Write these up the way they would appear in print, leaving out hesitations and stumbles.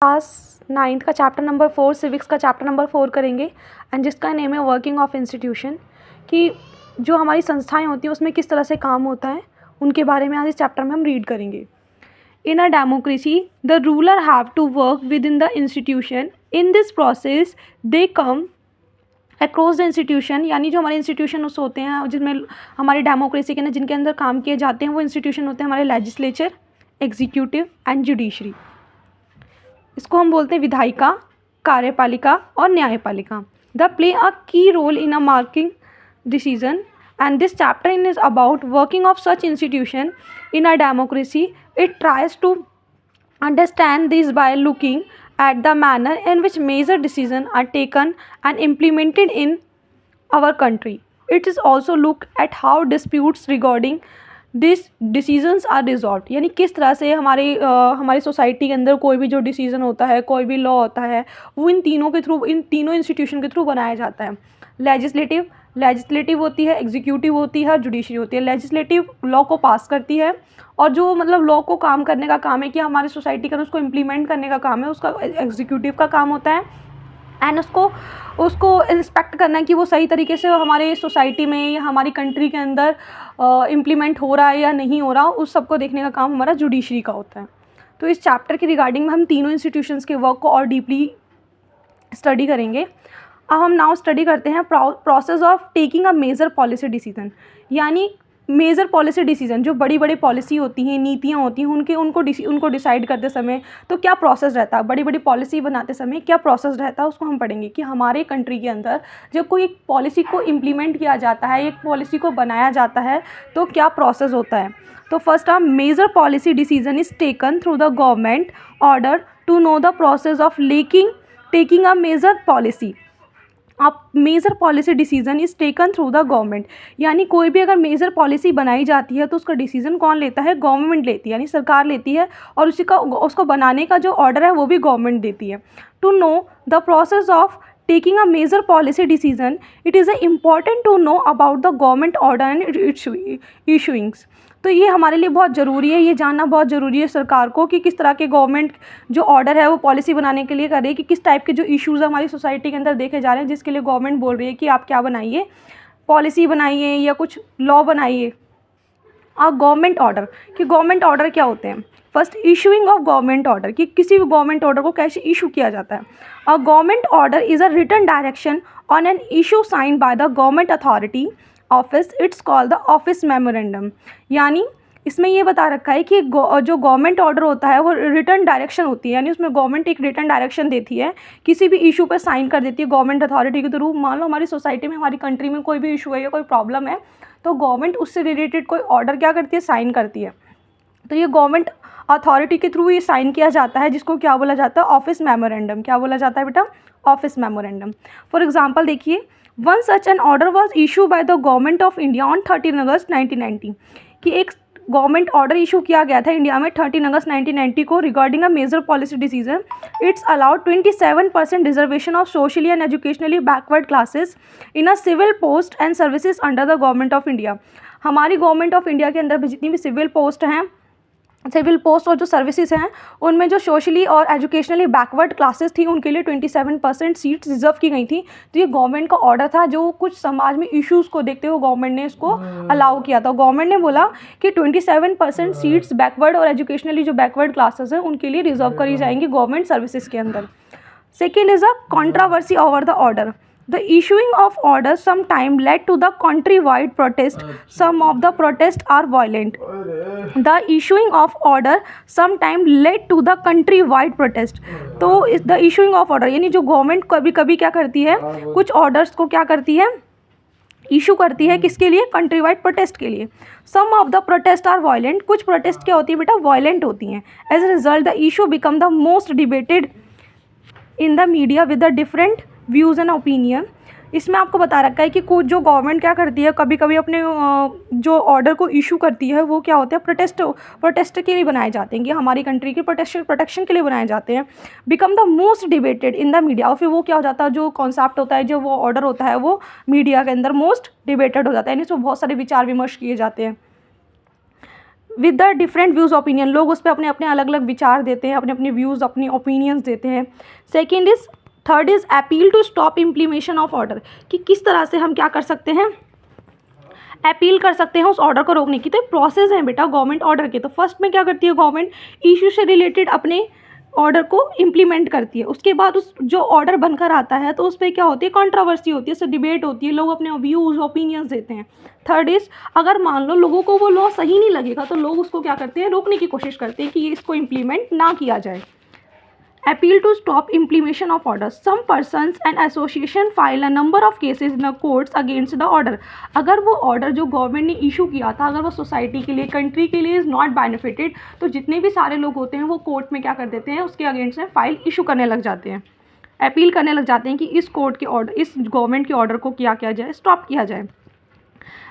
Class 9th का chapter number 4 civics का chapter number 4 करेंगे एंड जिसका नेम है वर्किंग ऑफ इंस्टीट्यूशन, कि जो हमारी संस्थाएं होती हैं उसमें किस तरह से काम होता है उनके बारे में आज इस चैप्टर में हम रीड करेंगे। In a democracy the ruler have to work with in the institution. In this process they come across the institution, यानी जो हमारे इंस्टीट्यूशन उस होते हैं जिनमें हमारी डेमोक्रेसी के अंदर जिनके अंदर काम किए जाते हैं वो इंस्टीट्यूशन होते हैं हमारे लेजिस्लेचर, एग्जीक्यूटिव एंड जुडिशरी। इसको हम बोलते हैं विधायिका, कार्यपालिका और न्यायपालिका। The play a key role in a marking decision and this chapter is about working of such institution in a democracy. It tries to understand this by looking at the manner in which major decisions are taken and implemented in our country. It is also look at how disputes regarding this decisions are resolve, यानी किस तरह से हमारी society के अंदर कोई भी जो डिसीजन होता है, कोई भी लॉ होता है, वो इन तीनों इंस्टीट्यूशन के थ्रू बनाया जाता है। लेजिस्लेटिव होती है, एग्जीक्यूटिव होती है, जुडिशरी होती है। लेजिस्लेटिव लॉ को पास करती है और जो लॉ को काम करने का काम है कि हमारी सोसाइटी का उसको इम्प्लीमेंट करने का काम है, उसका एग्जीक्यूटिव का काम होता है। एंड उसको इंस्पेक्ट करना है कि वो सही तरीके से हमारे सोसाइटी में या हमारी कंट्री के अंदर इम्प्लीमेंट हो रहा है या नहीं हो रहा, उस सबको देखने का काम हमारा जुडिशरी का होता है। तो इस चैप्टर के रिगार्डिंग में हम तीनों इंस्टीट्यूशंस के वर्क को और डीपली स्टडी करेंगे। अब हम नाउ स्टडी करते हैं process of taking a major policy decision, यानी मेजर पॉलिसी डिसीजन जो बड़ी बड़ी पॉलिसी होती हैं, नीतियाँ होती हैं, उनको डिसाइड करते समय तो क्या प्रोसेस रहता है, बड़ी बड़ी पॉलिसी बनाते समय क्या प्रोसेस रहता है, उसको हम पढ़ेंगे कि हमारे कंट्री के अंदर जब कोई एक पॉलिसी को इम्प्लीमेंट किया जाता है, एक पॉलिसी को बनाया जाता है तो क्या प्रोसेस होता है। तो first major policy decision is taken through the government order to know the process of taking a major policy. अब major policy decision is taken through the government, यानी कोई भी अगर मेजर पॉलिसी बनाई जाती है तो उसका डिसीजन कौन लेता है, गवर्नमेंट लेती है, यानी सरकार लेती है, और उसको बनाने का जो ऑर्डर है वो भी गवर्नमेंट देती है। To know the process of taking a major policy decision it is important to know about the government order and issuings. तो ये हमारे लिए बहुत ज़रूरी है, ये जानना बहुत ज़रूरी है सरकार को कि किस तरह के गवर्नमेंट जो ऑर्डर है वो पॉलिसी बनाने के लिए कर रही है, कि किस टाइप के जो इश्यूज़ हमारी सोसाइटी के अंदर देखे जा रहे हैं जिसके लिए गवर्नमेंट बोल रही है कि आप क्या बनाइए, पॉलिसी बनाइए या कुछ लॉ बनाइए। और गवर्नमेंट ऑर्डर, कि गवर्नमेंट ऑर्डर क्या होते हैं। First issuing of government order, कि किसी भी गवर्नमेंट ऑर्डर को कैसे इशू किया जाता है। और government order is a written direction on an issue signed by the government authority office, it's called the office memorandum. यानी इसमें ये बता रखा है कि जो गवर्नमेंट ऑर्डर होता है वो रिटर्न डायरेक्शन होती है, यानी उसमें गवर्नमेंट एक रिटर्न डायरेक्शन देती है, किसी भी इशू पर साइन कर देती है गवर्नमेंट अथॉरिटी के थ्रू। मान लो हमारी सोसाइटी में, हमारी कंट्री में कोई भी इशू है या कोई प्रॉब्लम है तो गवर्नमेंट उससे रिलेटेड कोई ऑर्डर क्या करती है, साइन करती है। तो ये गवर्नमेंट अथॉरिटी के थ्रू ये साइन किया जाता है, जिसको क्या बोला जाता है, ऑफिस मेमोरेंडम। क्या बोला जाता है बेटा, ऑफिस मेमोरेंडम। फॉर एग्जाम्पल देखिए, one such an order was issue bye the government of India on 13 अगस्त 1990, कि एक गवर्नमेंट ऑर्डर इशू किया गया था इंडिया में 13 अगस्त 1990 को regarding a major policy decision. It's allowed 27% reservation of socially and educationally backward classes in a civil post and services under the government of India. हमारी गवर्नमेंट ऑफ इंडिया के अंदर भी जितनी भी सिविल पोस्ट और जो सर्विसेज हैं उनमें जो सोशली और एजुकेशनली बैकवर्ड क्लासेस थी उनके लिए 27% सीट्स रिजर्व की गई थी। तो ये गवर्नमेंट का ऑर्डर था, जो कुछ समाज में इश्यूज़ को देखते हुए गवर्नमेंट ने इसको अलाउ किया था। गवर्नमेंट ने बोला कि 27% सीट्स बैकवर्ड और एजुकेशनली जो बैकवर्ड क्लासेस हैं उनके लिए रिजर्व करी जाएंगी गवर्नमेंट सर्विसेज के अंदर। Second is a controversy over the order. The issuing of orders sometime led to the countrywide protest. Some of the protests are violent. The issuing of order sometime led to the countrywide protest. तो the issuing of order यानी जो government कभी कभी क्या करती है, कुछ orders को क्या करती है, इशू करती है, किसके लिए, कंट्री वाइड प्रोटेस्ट के लिए। Some of the protest are violent, कुछ प्रोटेस्ट क्या होती है बेटा, वायलेंट होती हैं। As a result the issue become the most debated in the media with the different views and opinion. इसमें आपको बता रखा है कि कुछ जो गवर्नमेंट क्या करती है, कभी कभी अपने जो ऑर्डर को इशू करती है वो क्या होता है, प्रोटेस्ट के लिए बनाए जाते हैं, कि हमारी कंट्री के प्रोटेक्शन के लिए बनाए जाते हैं। Become the most debated in the media, और फिर वो क्या हो जाता है, जो कॉन्सेप्ट होता है, जो वो ऑर्डर होता है वो मीडिया के अंदर मोस्ट डिबेटेड हो जाता है, यानी इसमें बहुत सारे विचार विमर्श किए जाते हैं। With the different views opinion, लोग उस पर अपने अपने अलग अलग विचार देते हैं, अपने अपने व्यूज़ अपनी ओपिनियंस देते हैं। Second is, third is appeal to stop implementation of order, कि किस तरह से हम क्या कर सकते हैं, अपील कर सकते हैं उस ऑर्डर को रोकने की। तो एक प्रोसेस है बेटा गवर्नमेंट ऑर्डर के। तो फर्स्ट में क्या करती है गवर्नमेंट, इशू से रिलेटेड अपने ऑर्डर को इम्प्लीमेंट करती है। उसके बाद उस जो ऑर्डर बनकर आता है तो उस पर क्या होती है, कंट्रोवर्सी होती है, उससे डिबेट होती है, लोग अपने व्यूज़ ओपिनियंस देते हैं। थर्ड इज़, अगर मान लो लोगों को वो लॉ सही नहीं लगेगा तो लोग उसको क्या करते हैं, रोकने की कोशिश करते हैं कि ये इसको इम्प्लीमेंट ना किया जाए। Appeal to stop implementation of orders. Some persons and association file a number of cases in the courts against the order. अगर वो ऑर्डर जो गवर्नमेंट ने इशू किया था, अगर वो सोसाइटी के लिए, कंट्री के लिए इज़ नॉट बेनिफिटेड, तो जितने भी सारे लोग होते हैं वो कोर्ट में क्या कर देते हैं, उसके अगेंस्ट में फाइल इशू करने लग जाते हैं, अपील करने लग जाते हैं कि इस कोर्ट के ऑर्डर, इस गवर्नमेंट के ऑर्डर को क्या किया जाए, स्टॉप किया जाए।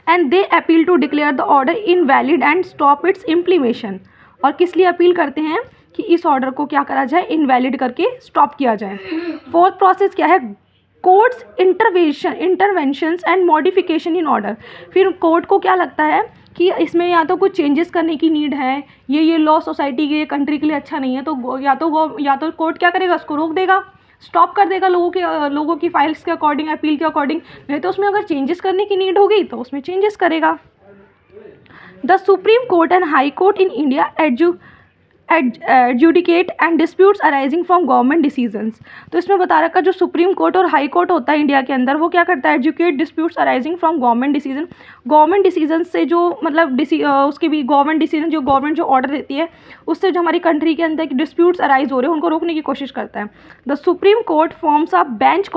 And they appeal to declare the order invalid and stop its implementation. और किस लिए अपील करते हैं, कि इस ऑर्डर को क्या करा जाए, इनवैलिड करके स्टॉप किया जाए। फोर्थ प्रोसेस क्या है, courts interventions and modification in order. फिर कोर्ट को क्या लगता है कि इसमें या तो कुछ चेंजेस करने की नीड है, ये लॉ सोसाइटी के, कंट्री के लिए अच्छा नहीं है, तो या तो कोर्ट क्या करेगा, उसको रोक देगा, स्टॉप कर देगा लोगों की फाइल्स के अकॉर्डिंग, अपील के अकॉर्डिंग। नहीं तो उसमें अगर चेंजेस करने की नीड होगी तो उसमें चेंजेस करेगा। The supreme court and high court in India adjudicate and disputes arising from government decisions. तो इसमें बता रखा जो सुप्रीम कोर्ट और हाई कोर्ट होता है इंडिया के अंदर, वो क्या करता है, adjudicate disputes arising from government decision. Government decision से जो मतलब उसके भी गवर्नमेंट डिसीजन, जो गवर्नमेंट जो ऑर्डर देती है, उससे जो हमारी कंट्री के अंदर डिस्प्यूट्स अराइज हो रहे हैं उनको रोकने की कोशिश करता है। The supreme court forms a bench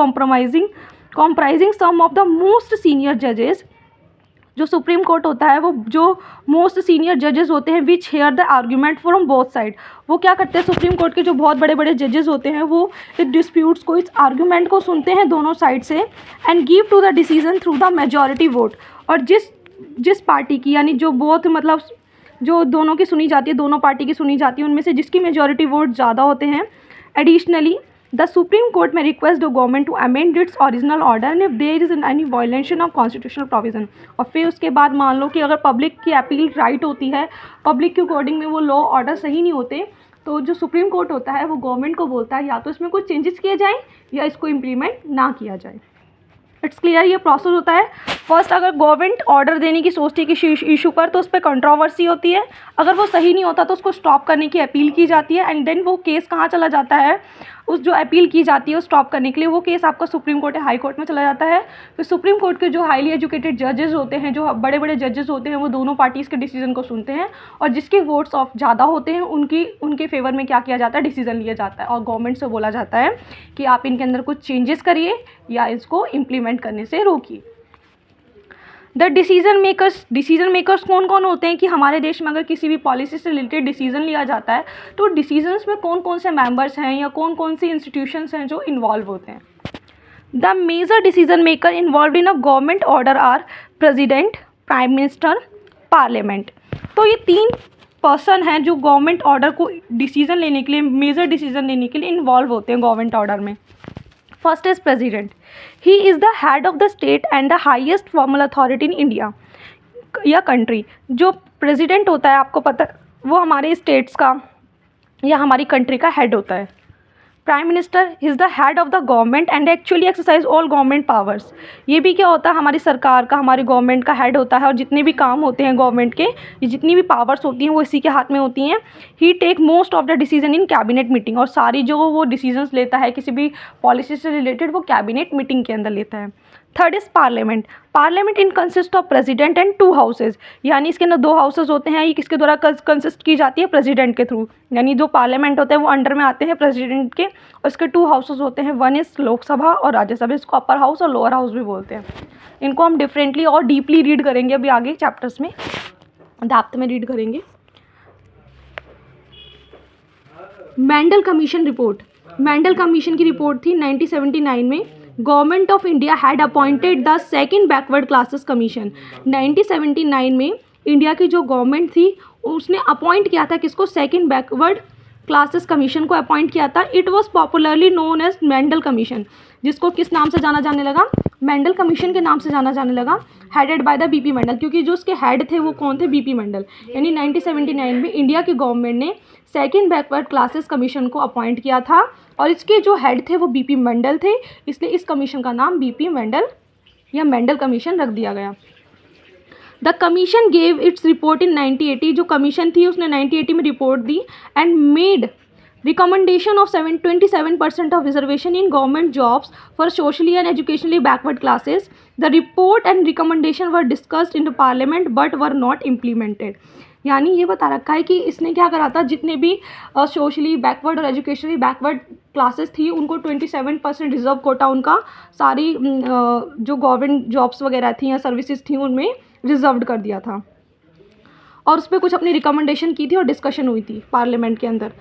comprising some of the most senior judges। जो सुप्रीम कोर्ट होता है वो जो मोस्ट सीनियर जजेस होते हैं, which hear the argument from both side. वो क्या करते हैं, सुप्रीम कोर्ट के जो बहुत बड़े बड़े जजेस होते हैं वो इस डिस्प्यूट्स को, इस आर्ग्यूमेंट को सुनते हैं दोनों साइड से, and give to the decision through the majority vote. और जिस पार्टी की, यानी जो बहुत मतलब जो दोनों की सुनी जाती है, दोनों पार्टी की सुनी जाती है, उनमें से जिसकी मेजॉरिटी वोट ज़्यादा होते हैं, एडिशनली द सुप्रीम कोर्ट में request the government to amend its original order and if there is any violation of constitutional provision. और फिर उसके बाद मान लो कि अगर पब्लिक की अपील राइट होती है, पब्लिक के अकॉर्डिंग में वो लॉ ऑर्डर सही नहीं होते, तो जो सुप्रीम कोर्ट होता है वो गवर्नमेंट को बोलता है या तो इसमें कुछ चेंजेस किए जाएँ या इसको इम्प्लीमेंट ना किया जाए। इट्स क्लियर, ये प्रोसेस होता है। फर्स्ट, अगर गवर्नमेंट ऑर्डर देने की सोचती है किसी इशू पर तो उस पर कंट्रोवर्सी होती है, अगर वो सही नहीं होता तो उसको स्टॉप करने की अपील की जाती है, एंड देन वो केस कहाँ चला जाता है, उस जो अपील की जाती है स्टॉप करने के लिए, वो केस आपका सुप्रीम कोर्ट या हाई कोर्ट में चला जाता है। फिर सुप्रीम कोर्ट के जो हाईली एजुकेटेड जजेस होते हैं, जो बड़े बड़े जजेस होते हैं, वो दोनों पार्टीज़ के डिसीजन को सुनते हैं और जिसके वोट्स ऑफ ज़्यादा होते हैं उनके फेवर में क्या किया जाता है, डिसीजन लिया जाता है और गवर्नमेंट से बोला जाता है कि आप इनके अंदर कुछ चेंजेस करिए या इसको इम्प्लीमेंट करने से रोकिए। द डिसीजन मेकर्स कौन कौन होते हैं, कि हमारे देश में अगर किसी भी पॉलिसी से रिलेटेड डिसीजन लिया जाता है तो डिसीजंस में कौन कौन से मेंबर्स हैं या कौन कौन सी इंस्टीट्यूशंस हैं जो इन्वॉल्व होते हैं। The major decision maker involve in a government order are president, prime minister, parliament. तो ये 3 पर्सन हैं जो गवर्नमेंट ऑर्डर को डिसीजन लेने के लिए, मेजर डिसीजन लेने के लिए इन्वॉल्व होते हैं गवर्नमेंट ऑर्डर में। First is president, he is the head of the state and the highest formal authority in India या कंट्री। जो प्रेसिडेंट होता है, आपको पता, वो हमारे स्टेट्स का या हमारी कंट्री का हेड होता है। Prime minister is the head of the government and actually exercise all government powers. ये भी क्या होता है, हमारी सरकार का, हमारी गवर्नमेंट का हेड होता है और जितने भी काम होते हैं गवर्नमेंट के, जितनी भी पावर्स होती हैं वो इसी के हाथ में होती हैं। He take most of the decision in cabinet meeting, और सारी जो वो डिसीजंस लेता है किसी भी पॉलिसी से रिलेटेड वो कैबिनेट मीटिंग के अंदर लेता है। Third is parliament in consist of president and 2 houses, यानी इसके अंदर 2 हाउसेज होते हैं। ये किसके द्वारा कंसिस्ट की जाती है, प्रेसिडेंट के थ्रू, यानी जो पार्लियामेंट होते हैं वो अंडर में आते हैं प्रेसिडेंट के, और इसके 2 हाउसेज होते हैं, वन इज़ लोकसभा और राज्यसभा। इसको अपर हाउस और लोअर हाउस भी बोलते हैं। इनको हम डिफरेंटली और डीपली रीड करेंगे अभी आगे चैप्टर्स में, डेप्थ में रीड करेंगे। Mendel commission report, Mendel commission की रिपोर्ट थी 1979 में। Government of India had appointed the second backward classes commission. 1979 में इंडिया की जो गवर्नमेंट थी उसने अपॉइंट किया था किसको, सेकंड बैकवर्ड क्लासेस कमीशन को अपॉइंट किया था। It was popularly known as Mandal commission, जिसको किस नाम से जाना जाने लगा, मेंडल कमीशन के नाम से जाना जाने लगा, हेडेड बाय द बीपी मंडल, क्योंकि जो उसके हेड थे वो कौन थे, बीपी मंडल। यानी 1979 में इंडिया की गवर्नमेंट ने सेकंड बैकवर्ड क्लासेस कमीशन को अपॉइंट किया था और इसके जो हेड थे वो बीपी मंडल थे, इसलिए इस कमीशन का नाम बीपी मंडल या मेंडल कमीशन रख दिया गया। The commission gave its report इन 1980, जो कमीशन थी उसने 1980 में report the and made recommendation of 27% of reservation in government jobs for socially and educationally backward classes. The report and recommendation were discussed in the parliament but were not implemented. यानी ये बता रखा है कि इसने क्या करा था, जितने भी सोशली बैकवर्ड और एजुकेशनली बैकवर्ड क्लासेस थी उनको 27% रिजर्व कोटा उनका सारी जो गवर्नमेंट जॉब्स वगैरह थी या सर्विसेज थी उनमें रिजर्व्ड कर दिया था और उस पर कुछ अपनी रिकमेंडेशन की थी और डिस्कशन हुई थी पार्लियामेंट के अंदर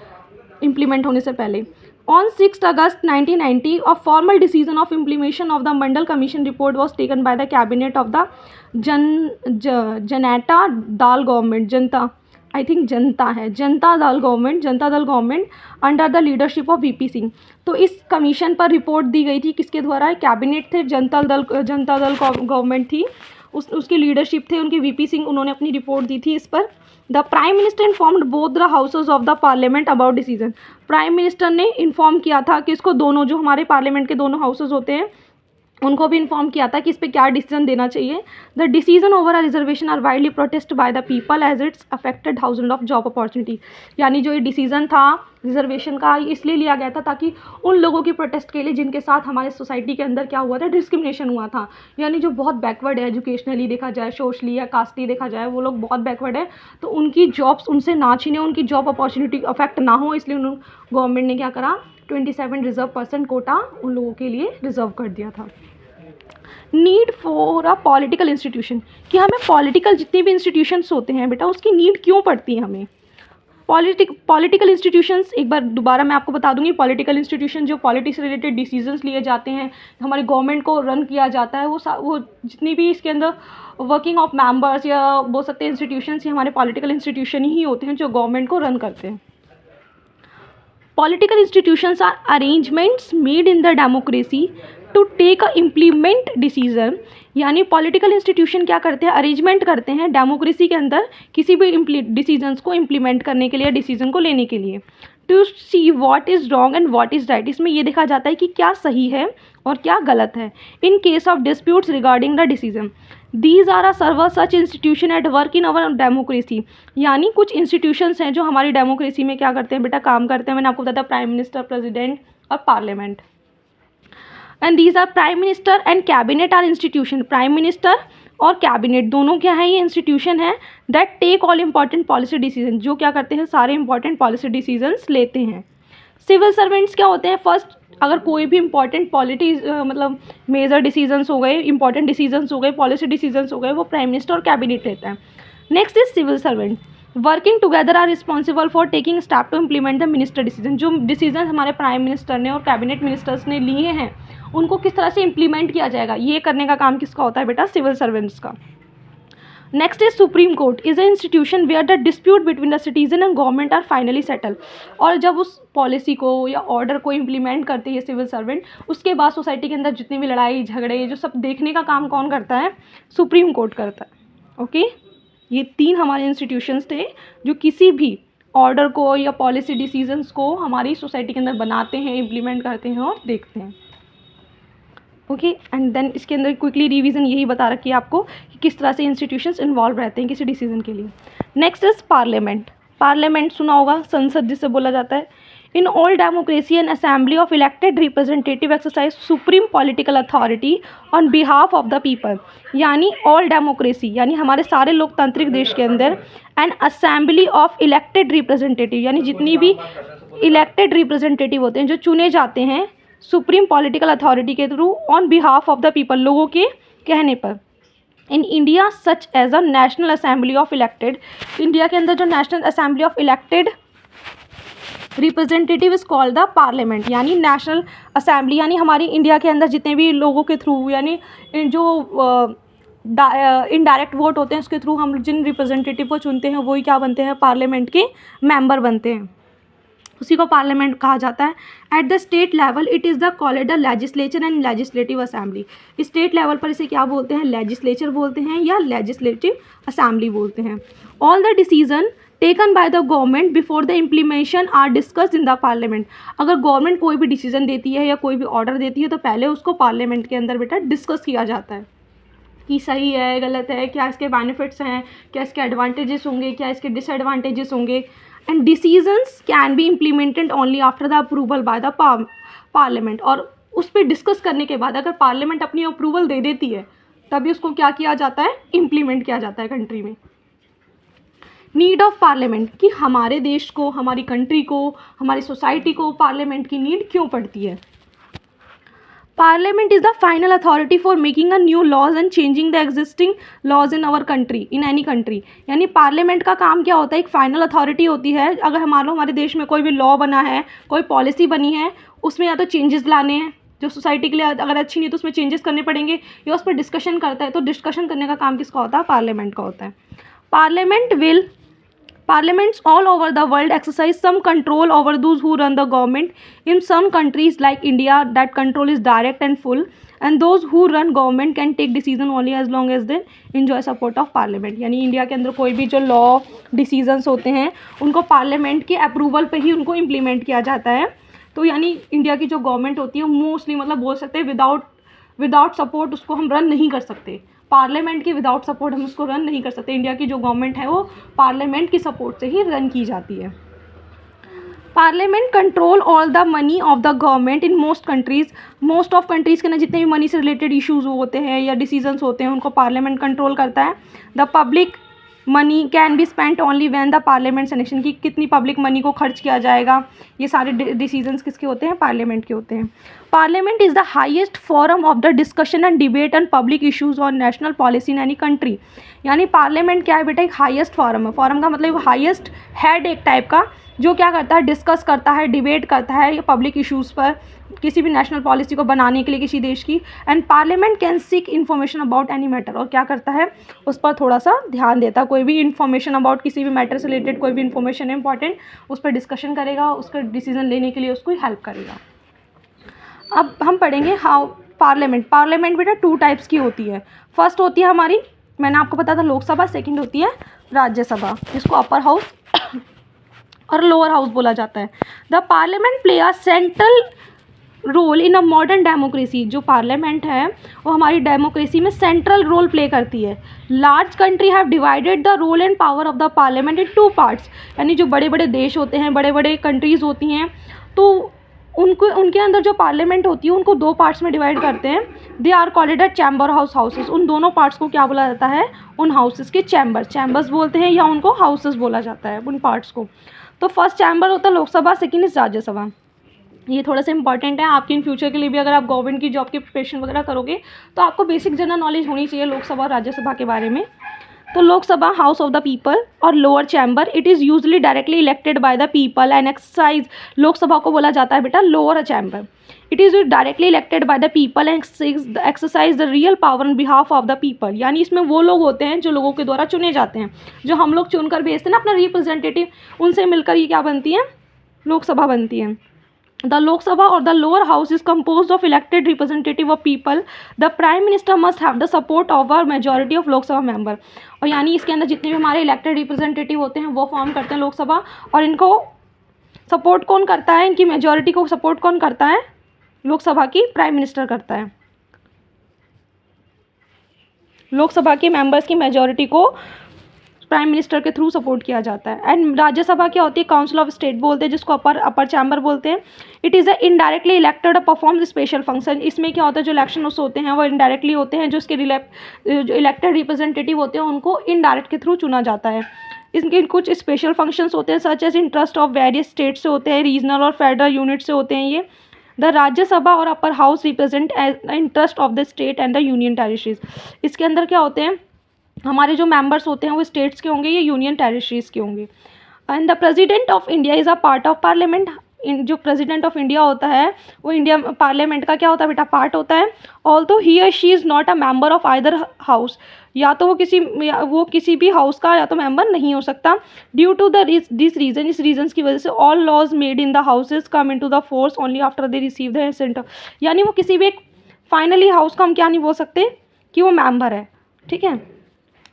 इम्प्लीमेंट होने से पहले। On 6 August 1990 a formal decision of implementation of the Mandal Commission report was taken by the cabinet of the Janata Dal government, Janata Dal government under the leadership of VP Singh. तो इस commission पर report दी गई थी किसके द्वारा, कैबिनेट थे, Janata Dal government थी, उसकी लीडरशिप थे उनके वीपी सिंह, उन्होंने अपनी रिपोर्ट दी थी इस पर। The prime minister informed both the houses of the parliament about decision. Prime minister ने इन्फॉर्म किया था कि इसको दोनों जो हमारे पार्लियामेंट के दोनों हाउसेज होते हैं उनको भी इन्फॉर्म किया था कि इस पर क्या डिसीजन देना चाहिए। The decision over a reservation are widely protest by the people as it's affected thousand of job opportunity. यानी जो ये डिसीजन था रिजर्वेशन का इसलिए लिया गया था ताकि उन लोगों की प्रोटेस्ट के लिए जिनके साथ हमारे सोसाइटी के अंदर क्या हुआ था, डिस्क्रिमिनेशन हुआ था। यानी जो बहुत बैकवर्ड है एजुकेशनली देखा जाए, सोशली या कास्टली देखा जाए, वो लोग बहुत बैकवर्ड है, तो उनकी जॉब्स उनसे ना छीने, उनकी जॉब अपॉर्चुनिटी अफेक्ट ना हो, इसलिए उन्होंने गवर्नमेंट ने क्या करा, 27 रिजर्व % कोटा उन लोगों के लिए रिजर्व कर दिया था। Need for a political institution, कि हमें पॉलिटिकल जितने भी इंस्टीट्यूशंस होते हैं बेटा उसकी नीड क्यों पड़ती है हमें। पॉलिटिकल इंस्टीट्यूशंस, एक बार दोबारा मैं आपको बता दूंगी, पॉलिटिकल इंस्टीट्यूशन जो पॉलिटिक्स से रिलेटेड डिसीजंस लिए जाते हैं, हमारी गवर्नमेंट को रन किया जाता है, वो जितनी भी इसके अंदर वर्किंग ऑफ मेंबर्स या बोल सकते हैं इंस्टीट्यूशंस, ये हमारे पॉलिटिकल इंस्टीट्यूशन ही होते हैं जो गवर्नमेंट को रन करते हैं। Political institutions are arrangements made in the democracy to take a implement decision. यानी पॉलिटिकल इंस्टीट्यूशन क्या करते हैं, अरेंजमेंट करते हैं डेमोक्रेसी के अंदर किसी भी डिसीजंस को इम्प्लीमेंट करने के लिए, डिसीजन को लेने के लिए। To see what is wrong and what is right, इसमें ये देखा जाता है कि क्या सही है और क्या गलत है। In case of disputes regarding the decision, these are a several such institution at work in our democracy. यानी कुछ इंस्टीट्यूशंस हैं जो हमारी डेमोक्रेसी में क्या करते हैं बेटा, काम करते हैं। मैंने आपको बताया प्राइम मिनिस्टर, प्रेसिडेंट और parliament. And these are prime minister and cabinet are institution. Prime minister और कैबिनेट दोनों क्या है, ये इंस्टीट्यूशन है that take all important policy decision, जो क्या करते हैं, सारे इंपॉर्टेंट पॉलिसी डिसीजंस लेते हैं। सिविल सर्वेंट्स क्या होते हैं, फर्स्ट अगर कोई भी इंपॉर्टेंट मतलब मेजर डिसीजंस हो गए, इंपॉर्टेंट डिसीजंस हो गए, पॉलिसी डिसीजंस हो गए, वो प्राइम मिनिस्टर और कैबिनेट लेता है। Next is civil servant, working together are responsible for taking step to implement the minister decision. जो डिसीजन हमारे प्राइम मिनिस्टर ने और कैबिनेट मिनिस्टर्स ने लिए हैं उनको किस तरह से इम्प्लीमेंट किया जाएगा, ये करने का काम किसका होता है बेटा, सिविल सर्वेंट्स का। Next is Supreme Court is a institution where the dispute between the citizen and government are finally settle. और जब उस पॉलिसी को या ऑर्डर को इम्प्लीमेंट करते हैं सिविल सर्वेंट, उसके बाद सोसाइटी के अंदर जितनी भी लड़ाई झगड़े जो सब देखने का काम कौन करता है, सुप्रीम कोर्ट करता है। ओके, ये 3 हमारे इंस्टीट्यूशंस थे जो किसी भी ऑर्डर को या पॉलिसी डिसीजंस को हमारी सोसाइटी के अंदर बनाते हैं, इम्प्लीमेंट करते हैं और देखते हैं। ओके, एंड देन इसके अंदर क्विकली रिवीजन यही बता रखी है आपको कि किस तरह से इंस्टीट्यूशंस इन्वॉल्व रहते हैं किसी डिसीजन के लिए। Next is parliament. पार्लियामेंट सुना होगा, संसद जिसे बोला जाता है। In all democracy and assembly of elected representative exercise supreme political authority on behalf of the people. यानी ऑल डेमोक्रेसी यानी हमारे सारे लोकतांत्रिक देश के अंदर, and assembly of elected representative यानी जितनी भी इलेक्टेड रिप्रेजेंटेटिव होते हैं जो चुने जाते हैं सुप्रीम पॉलिटिकल अथॉरिटी के through on behalf of the people, लोगों के कहने पर। In India such as a national assembly of elected, India के अंदर जो national assembly of elected representative is called the parliament. यानी नेशनल असेंबली यानी हमारी इंडिया के अंदर जितने भी लोगों के थ्रू यानी जो इनडायरेक्ट वोट होते हैं उसके थ्रू हम जिन रिप्रेजेंटेटिव को चुनते हैं वही क्या बनते हैं, पार्लियामेंट के मेंबर बनते हैं। उसी को पार्लियामेंट कहा जाता है। At the state level it is the called the legislature and legislative assembly. State level पर इसे क्या बोलते हैं, लेजिस्लेचर बोलते हैं या लेजिस्लेटिव असेंबली बोलते हैं। All the decision taken by the government before the implementation are discussed in the parliament. अगर गवर्नमेंट कोई भी डिसीजन देती है या कोई भी ऑर्डर देती है तो पहले उसको पार्लियामेंट के अंदर बेटा डिस्कस किया जाता है कि सही है, गलत है, क्या इसके बेनिफिट्स हैं, क्या इसके एडवांटेजेस होंगे, क्या इसके डिसएडवांटेजेस होंगे। And decisions can be implemented only after the approval by the parliament. और उस पर डिस्कस करने के बाद अगर पार्लियामेंट अपनी अप्रूवल दे देती है तभी उसको क्या किया जाता है, इम्प्लीमेंट किया जाता है कंट्री में। नीड ऑफ पार्लियामेंट, कि हमारे देश को, हमारी कंट्री को, हमारी सोसाइटी को पार्लियामेंट की नीड क्यों पड़ती है। Parliament is the final authority for making a new laws and changing the existing laws in our country, in any country. यानी पार्लियामेंट का काम क्या होता है, एक फाइनल अथॉरिटी होती है। अगर मान लो हमारे देश में कोई भी लॉ बना है, कोई पॉलिसी बनी है, उसमें या तो चेंजेस लाने हैं जो सोसाइटी के लिए अगर अच्छी नहीं तो उसमें चेंजेस करने पड़ेंगे, या उस पर डिस्कशन करता है, तो डिस्कशन करने का काम किसका होता है, पार्लियामेंट का होता है। Parliaments all over the world exercise some control over those who run the government. In some countries like India, that control is direct and full, and those who run government can take decision only as long as they enjoy support of parliament. यानी India के अंदर कोई भी जो law decisions होते हैं उनको parliament के अप्रूवल पे ही उनको इम्प्लीमेंट किया जाता है। तो यानी इंडिया की जो गवर्नमेंट होती है मोस्टली मतलब बोल सकते हैं विदाउट सपोर्ट उसको हम रन नहीं कर सकते। पार्लियामेंट के विदाउट सपोर्ट हम उसको रन नहीं कर सकते। इंडिया की जो गवर्नमेंट है वो पार्लियामेंट की सपोर्ट से ही रन की जाती है। Parliament control all the money of the government in most of countries के ना जितने भी मनी से रिलेटेड इश्यूज़ होते हैं या डिसीजंस होते हैं उनको पार्लियामेंट कंट्रोल करता है। The public money can be spent only when the parliament session, की कितनी पब्लिक मनी को खर्च किया जाएगा, ये सारे डिसीजंस किसके होते हैं, पार्लियामेंट के होते हैं। Parliament is the highest forum of the discussion and debate and public issues on national policy in any country. यानी पार्लियामेंट क्या है बेटा, एक हाईएस्ट फोरम है। फोरम का मतलब हाईएस्ट हेड एक टाइप का, जो क्या करता है, डिस्कस करता है, डिबेट करता है पब्लिक इश्यूज़ पर, किसी भी नेशनल पॉलिसी को बनाने के लिए किसी देश की। And parliament can seek information about any matter, और क्या करता है, उस पर थोड़ा सा ध्यान देता है। कोई भी इन्फॉर्मेशन अबाउट किसी भी मैटर से रिलेटेड कोई भी इन्फॉर्मेशन है इंपॉर्टेंट, उस पर डिस्कशन करेगा, उसका डिसीजन लेने के लिए उसको हेल्प करेगा। अब हम पढ़ेंगे हाउ पार्लियामेंट बेटा 2 टाइप्स की होती है। फर्स्ट होती है हमारी, मैंने आपको बताया था लोकसभा, सेकंड होती है राज्यसभा, जिसको अपर हाउस और लोअर हाउस बोला जाता है। The parliament play a central role in a modern democracy. जो पार्लियामेंट है वो हमारी डेमोक्रेसी में सेंट्रल रोल प्ले करती है। Large country have divided the role and power of the parliament in 2 parts. यानी जो बड़े बड़े देश होते हैं, बड़े बड़े कंट्रीज़ होती हैं, तो उनके अंदर जो पार्लियामेंट होती है उनको 2 पार्ट्स में डिवाइड करते हैं। They are called at chamber houses. उन दोनों पार्ट्स को क्या बोला जाता है, उन हाउसेस के चैम्बर्स बोलते हैं, या उनको हाउसेस बोला जाता है उन पार्ट्स को। तो फर्स्ट चैम्बर होता है लोकसभा, सेकेंड इज राज्यसभा। ये थोड़ा सा इंपॉर्टेंट है आपके इन फ्यूचर के लिए भी। अगर आप गवर्नमेंट की जॉब की प्रिपरेशन वगैरह करोगे तो आपको बेसिक जनरल नॉलेज होनी चाहिए लोकसभा और राज्यसभा के बारे में। तो Lok Sabha house of the people और lower chamber it is usually directly elected by the people and exercise. Lok Sabha को बोला जाता है बेटा lower chamber. It is directly elected by the people and exercise the real power on behalf of the people. यानी इसमें वो लोग होते हैं जो लोगों के द्वारा चुने जाते हैं, जो हम लोग चुनकर भेजते हैं ना अपना रिप्रेजेंटेटिव, उनसे मिलकर ये क्या बनती है, लोकसभा बनती है। The Lok Sabha or the lower house is composed of elected representative of people. The prime minister must have the support of a majority of Lok Sabha member. और यानी इसके अंदर जितने भी हमारे इलेक्टेड रिप्रेजेंटेटिव होते हैं वो फॉर्म करते हैं लोकसभा, और इनको सपोर्ट कौन करता है, इनकी मेजॉरिटी को सपोर्ट कौन करता है, लोकसभा की प्राइम मिनिस्टर करता है। लोकसभा के मेंबर्स की मेजॉरिटी को प्राइम मिनिस्टर के थ्रू सपोर्ट किया जाता है। एंड राज्यसभा क्या होती है, काउंसिल ऑफ स्टेट बोलते हैं, जिसको अपर चैम्बर बोलते हैं। It is a indirectly elected perform special function. इसमें क्या होता है, जो इलेक्शन होते हैं वो इनडायरेक्टली होते हैं, जो इसके जो इलेक्टेड रिप्रेजेंटेटिव होते हैं उनको इनडायरेक्ट के थ्रू चुना जाता है। इनके कुछ स्पेशल फंक्शंस होते हैं, such as interest of various state से होते हैं, रीजनल और फेडरल यूनिट से होते हैं ये। द राज्यसभा और upper house represent interest of the state and the union territories. इसके अंदर क्या होते हैं, हमारे जो मेंबर्स होते हैं वो स्टेट्स के होंगे, ये यूनियन टेरिटरीज के होंगे। And the president of India is a part of parliament. जो प्रेसिडेंट ऑफ इंडिया होता है वो इंडिया पार्लियामेंट का क्या होता है बेटा, पार्ट होता है। ऑल्दो ही और she is not a member of either house. या तो वो किसी भी हाउस का या तो मेंबर नहीं हो सकता। ड्यू टू दिस रीज़न, इस रीजन्स की वजह से all laws made in the houses come into the force only after they receive the centre. यानी वो किसी भी एक फाइनली हाउस का हम क्या नहीं बोल सकते कि वो मेंबर है, ठीक है।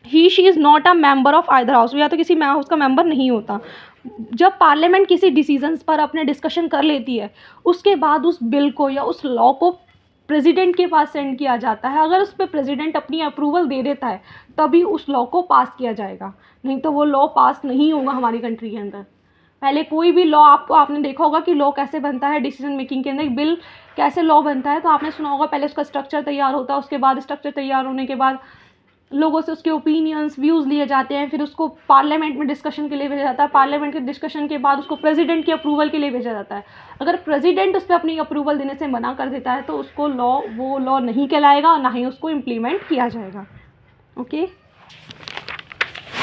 He she is not a member of either house, या तो किसी हाउस का मेंबर नहीं होता। जब पार्लियामेंट किसी डिसीजंस पर अपने डिस्कशन कर लेती है, उसके बाद उस बिल को या उस लॉ को प्रेसिडेंट के पास सेंड किया जाता है। अगर उस पर प्रेसिडेंट अपनी अप्रूवल दे देता है तभी उस लॉ को पास किया जाएगा, नहीं तो वो लॉ पास नहीं होगा हमारी कंट्री के अंदर। पहले कोई भी लॉ आपने देखा होगा कि लॉ कैसे बनता है, डिसीजन मेकिंग के अंदर एक बिल कैसे लॉ बनता है, तो आपने सुना होगा पहले उसका स्ट्रक्चर तैयार होता है, उसके बाद स्ट्रक्चर तैयार होने के बाद लोगों से उसके ओपिनियंस व्यूज़ लिए जाते हैं, फिर उसको पार्लियामेंट में डिस्कशन के लिए भेजा जाता है, पार्लियामेंट के डिस्कशन के बाद उसको प्रेसिडेंट की अप्रूवल के लिए भेजा जाता है। अगर प्रेसिडेंट उस पर अपनी अप्रूवल देने से मना कर देता है तो उसको वो लॉ नहीं कहलाएगा और ना ही उसको इम्प्लीमेंट किया जाएगा। ओके,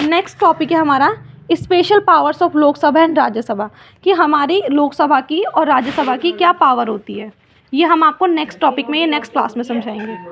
नेक्स्ट टॉपिक है हमारा special powers of Lok Sabha and Rajya Sabha, कि हमारी लोकसभा की और राज्यसभा की क्या पावर होती है। ये हम आपको नेक्स्ट टॉपिक में, ये नेक्स्ट क्लास में समझाएंगे।